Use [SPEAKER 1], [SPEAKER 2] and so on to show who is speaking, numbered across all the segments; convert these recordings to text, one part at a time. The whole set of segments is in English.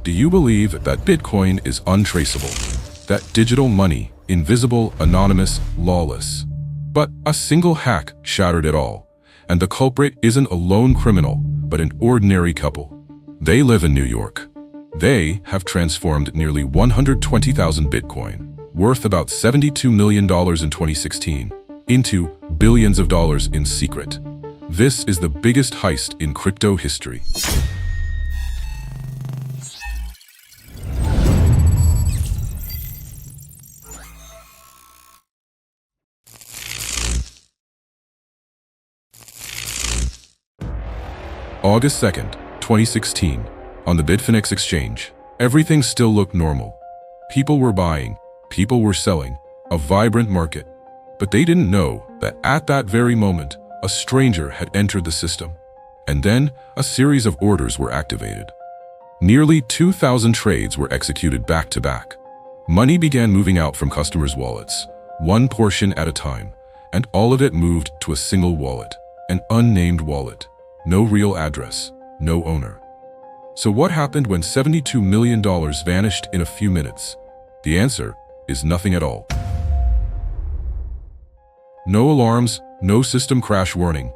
[SPEAKER 1] Do you believe that Bitcoin is untraceable? That digital money, invisible, anonymous, lawless? But a single hack shattered it all. And the culprit isn't a lone criminal, but an ordinary couple. They live in New York. They have transformed nearly 120,000 Bitcoin, worth about $72 million in 2016, into billions of dollars in secret. This is the biggest heist in crypto history. August 2nd, 2016, on the Bitfinex exchange, everything still looked normal. People were buying, people were selling, a vibrant market. But they didn't know that at that very moment, a stranger had entered the system. And then, a series of orders were activated. Nearly 2,000 trades were executed back to back. Money began moving out from customers' wallets, one portion at a time, and all of it moved to a single wallet, an unnamed wallet. No real address, no owner. So what happened when $72 million vanished in a few minutes? The answer is nothing at all. No alarms, no system crash warning.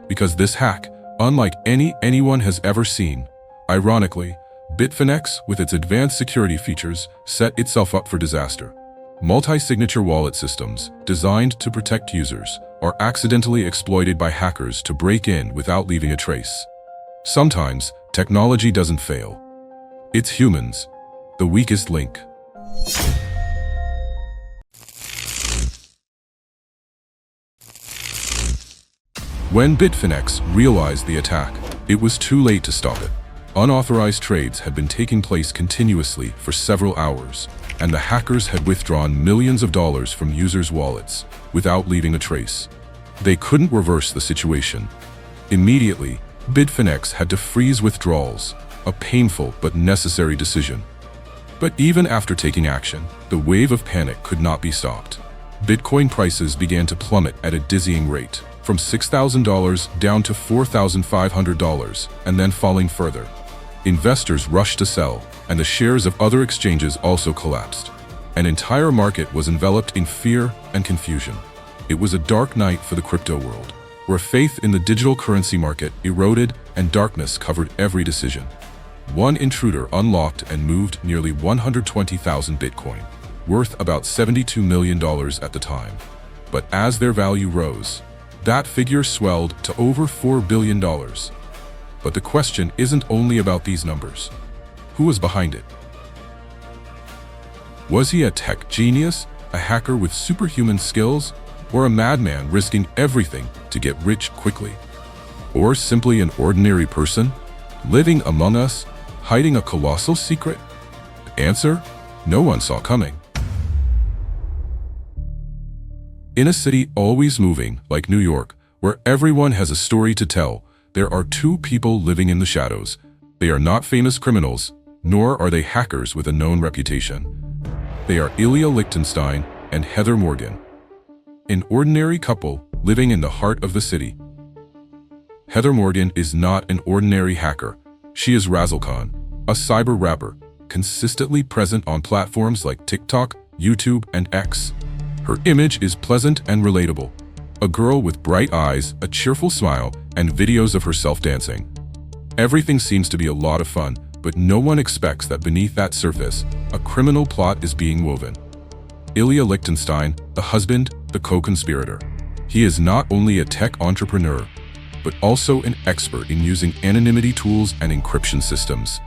[SPEAKER 1] Because this hack, unlike anyone has ever seen, ironically, Bitfinex, with its advanced security features, set itself up for disaster. Multi-signature wallet systems, designed to protect users, are accidentally exploited by hackers to break in without leaving a trace. Sometimes, technology doesn't fail. It's humans, the weakest link. When Bitfinex realized the attack, it was too late to stop it. Unauthorized trades had been taking place continuously for several hours, and the hackers had withdrawn millions of dollars from users' wallets without leaving a trace. They couldn't reverse the situation. Immediately, Bitfinex had to freeze withdrawals, a painful but necessary decision. But even after taking action, the wave of panic could not be stopped. Bitcoin prices began to plummet at a dizzying rate, from $6,000 down to $4,500, and then falling further. Investors rushed to sell, and the shares of other exchanges also collapsed. An entire market was enveloped in fear and confusion. It was a dark night for the crypto world, where faith in the digital currency market eroded and darkness covered every decision. One intruder unlocked and moved nearly 120,000 Bitcoin, worth about $72 million at the time. But as their value rose, that figure swelled to over $4 billion. But the question isn't only about these numbers. Who was behind it? Was he a tech genius, a hacker with superhuman skills, or a madman risking everything to get rich quickly? Or simply an ordinary person, living among us, hiding a colossal secret? The answer? No one saw coming. In a city always moving, like New York, where everyone has a story to tell, there are two people living in the shadows. They are not famous criminals, nor are they hackers with a known reputation. They are Ilya Lichtenstein and Heather Morgan, an ordinary couple living in the heart of the city. Heather Morgan is not an ordinary hacker. She is Razzlecon, a cyber rapper, consistently present on platforms like TikTok, YouTube, and X. Her image is pleasant and relatable. A girl with bright eyes, a cheerful smile, and videos of herself dancing. Everything seems to be a lot of fun, but no one expects that beneath that surface, a criminal plot is being woven. Ilya Lichtenstein, the husband, the co-conspirator. He is not only a tech entrepreneur, but also an expert in using anonymity tools and encryption systems.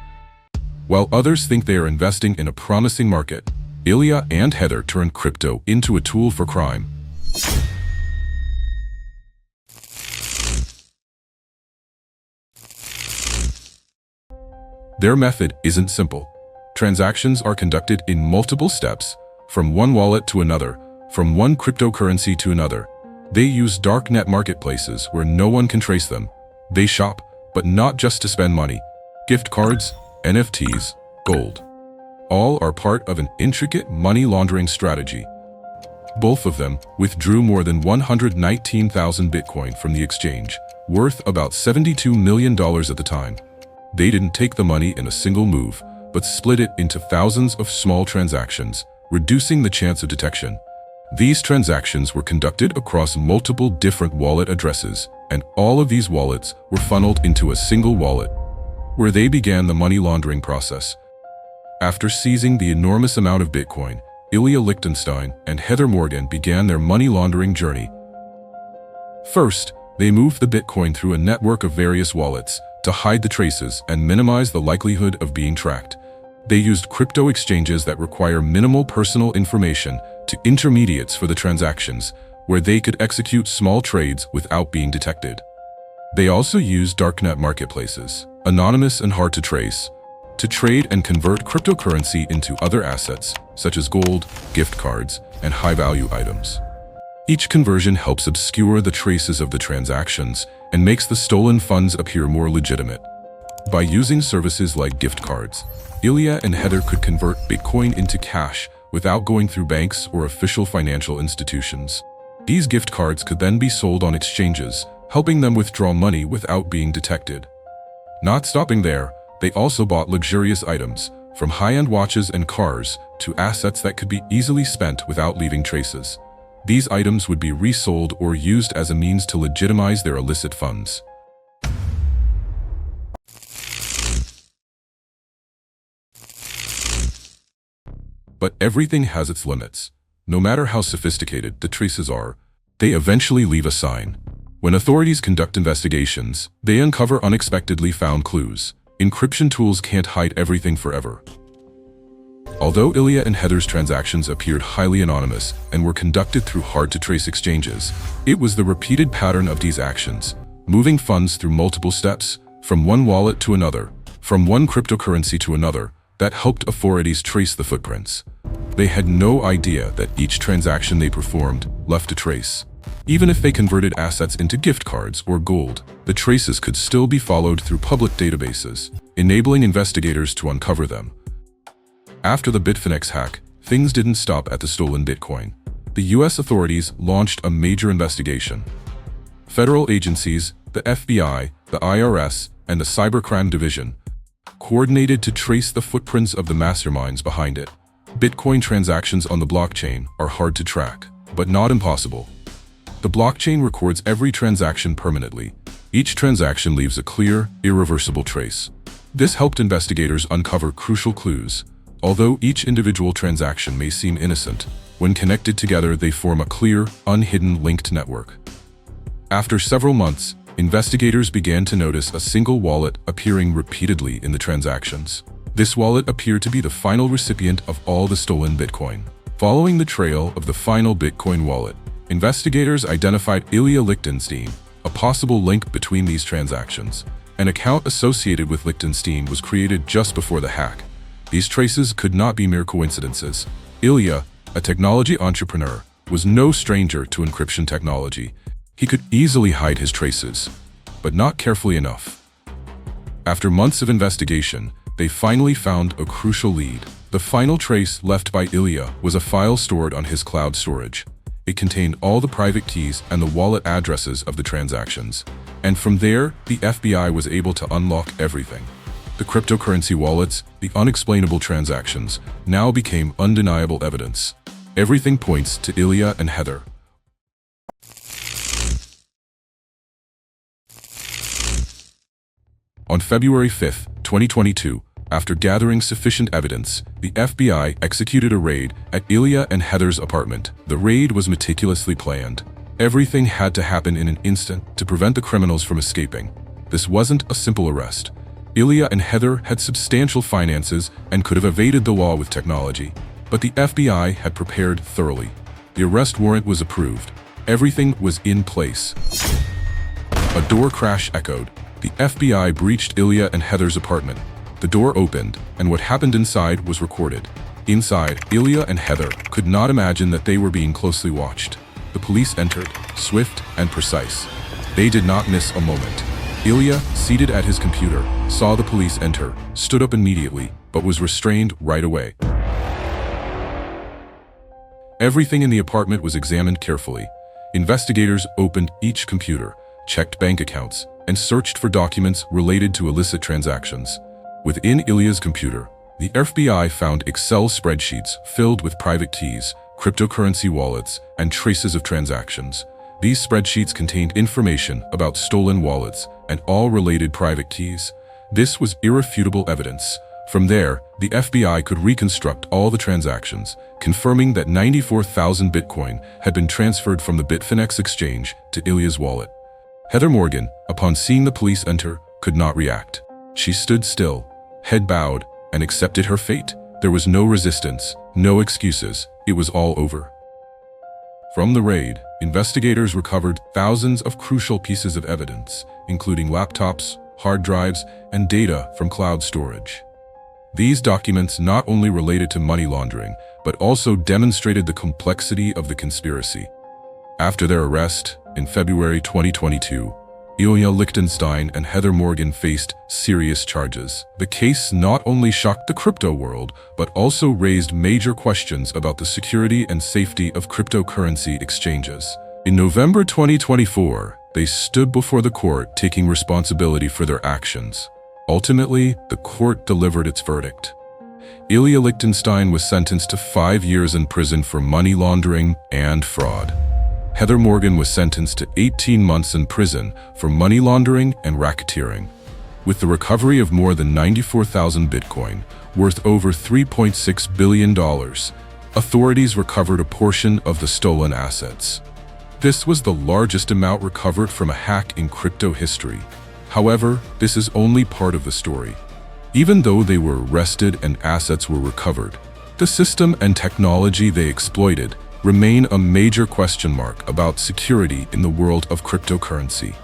[SPEAKER 1] While others think they are investing in a promising market, Ilya and Heather turn crypto into a tool for crime. Their method isn't simple. Transactions are conducted in multiple steps, from one wallet to another, from one cryptocurrency to another. They use darknet marketplaces where no one can trace them. They shop, but not just to spend money. Gift cards, NFTs, gold. All are part of an intricate money laundering strategy. Both of them withdrew more than 119,000 Bitcoin from the exchange, worth about $72 million at the time. They didn't take the money in a single move, but split it into thousands of small transactions, reducing the chance of detection. These transactions were conducted across multiple different wallet addresses, and all of these wallets were funneled into a single wallet, where they began the money laundering process. After seizing the enormous amount of Bitcoin, Ilya Lichtenstein and Heather Morgan began their money laundering journey. First, they moved the Bitcoin through a network of various wallets to hide the traces and minimize the likelihood of being tracked. They used crypto exchanges that require minimal personal information to intermediates for the transactions, where they could execute small trades without being detected. They also used darknet marketplaces, anonymous and hard to trace, to trade and convert cryptocurrency into other assets, such as gold, gift cards, and high-value items. Each conversion helps obscure the traces of the transactions and makes the stolen funds appear more legitimate. By using services like gift cards, Ilya and Heather could convert Bitcoin into cash without going through banks or official financial institutions. These gift cards could then be sold on exchanges, helping them withdraw money without being detected. Not stopping there, they also bought luxurious items, from high-end watches and cars to assets that could be easily spent without leaving traces. These items would be resold or used as a means to legitimize their illicit funds. But everything has its limits. No matter how sophisticated the traces are, they eventually leave a sign. When authorities conduct investigations, they uncover unexpectedly found clues. Encryption tools can't hide everything forever. Although Ilya and Heather's transactions appeared highly anonymous and were conducted through hard-to-trace exchanges, it was the repeated pattern of these actions, moving funds through multiple steps, from one wallet to another, from one cryptocurrency to another, that helped authorities trace the footprints. They had no idea that each transaction they performed left a trace. Even if they converted assets into gift cards or gold, the traces could still be followed through public databases, enabling investigators to uncover them. After the Bitfinex hack, things didn't stop at the stolen Bitcoin. The US authorities launched a major investigation. Federal agencies, the FBI, the IRS, and the Cybercrime Division, coordinated to trace the footprints of the masterminds behind it. Bitcoin transactions on the blockchain are hard to track, but not impossible. The blockchain records every transaction permanently. Each transaction leaves a clear, irreversible trace. This helped investigators uncover crucial clues. Although each individual transaction may seem innocent, when connected together they form a clear, unhidden linked network. After several months, investigators began to notice a single wallet appearing repeatedly in the transactions. This wallet appeared to be the final recipient of all the stolen Bitcoin. Following the trail of the final Bitcoin wallet, investigators identified Ilya Lichtenstein, a possible link between these transactions. An account associated with Lichtenstein was created just before the hack. These traces could not be mere coincidences. Ilya, a technology entrepreneur, was no stranger to encryption technology. He could easily hide his traces, but not carefully enough. After months of investigation, they finally found a crucial lead. The final trace left by Ilya was a file stored on his cloud storage. It contained all the private keys and the wallet addresses of the transactions. And from there, the FBI was able to unlock everything. The cryptocurrency wallets, the unexplainable transactions, now became undeniable evidence. Everything points to Ilya and Heather. On February 5, 2022, after gathering sufficient evidence, the FBI executed a raid at Ilya and Heather's apartment. The raid was meticulously planned. Everything had to happen in an instant to prevent the criminals from escaping. This wasn't a simple arrest. Ilya and Heather had substantial finances and could have evaded the law with technology, but the FBI had prepared thoroughly. The arrest warrant was approved. Everything was in place. A door crash echoed. The FBI breached Ilya and Heather's apartment. The door opened, and what happened inside was recorded. Inside, Ilya and Heather could not imagine that they were being closely watched. The police entered, swift and precise. They did not miss a moment. Ilya, seated at his computer, saw the police enter, stood up immediately, but was restrained right away. Everything in the apartment was examined carefully. Investigators opened each computer, checked bank accounts, and searched for documents related to illicit transactions. Within Ilya's computer, The FBI found Excel spreadsheets filled with private keys, cryptocurrency wallets, and traces of transactions. These spreadsheets contained information about stolen wallets and all related private keys. This was irrefutable evidence. From there, the FBI could reconstruct all the transactions, confirming that 94,000 Bitcoin had been transferred from the Bitfinex exchange to Ilya's wallet. Heather Morgan, upon seeing the police enter, could not react. She stood still, head bowed, and accepted her fate. There was no resistance, no excuses. It was all over. From the raid, investigators recovered thousands of crucial pieces of evidence, including laptops, hard drives, and data from cloud storage. These documents not only related to money laundering, but also demonstrated the complexity of the conspiracy. After their arrest, in February 2022, Ilya Lichtenstein and Heather Morgan faced serious charges. The case not only shocked the crypto world, but also raised major questions about the security and safety of cryptocurrency exchanges. In November 2024, they stood before the court taking responsibility for their actions. Ultimately, the court delivered its verdict. Ilya Lichtenstein was sentenced to 5 years in prison for money laundering and fraud. Heather Morgan was sentenced to 18 months in prison for money laundering and racketeering. With the recovery of more than 94,000 Bitcoin, worth over $3.6 billion, authorities recovered a portion of the stolen assets. This was the largest amount recovered from a hack in crypto history. However, this is only part of the story. Even though they were arrested and assets were recovered, the system and technology they exploited remain a major question mark about security in the world of cryptocurrency.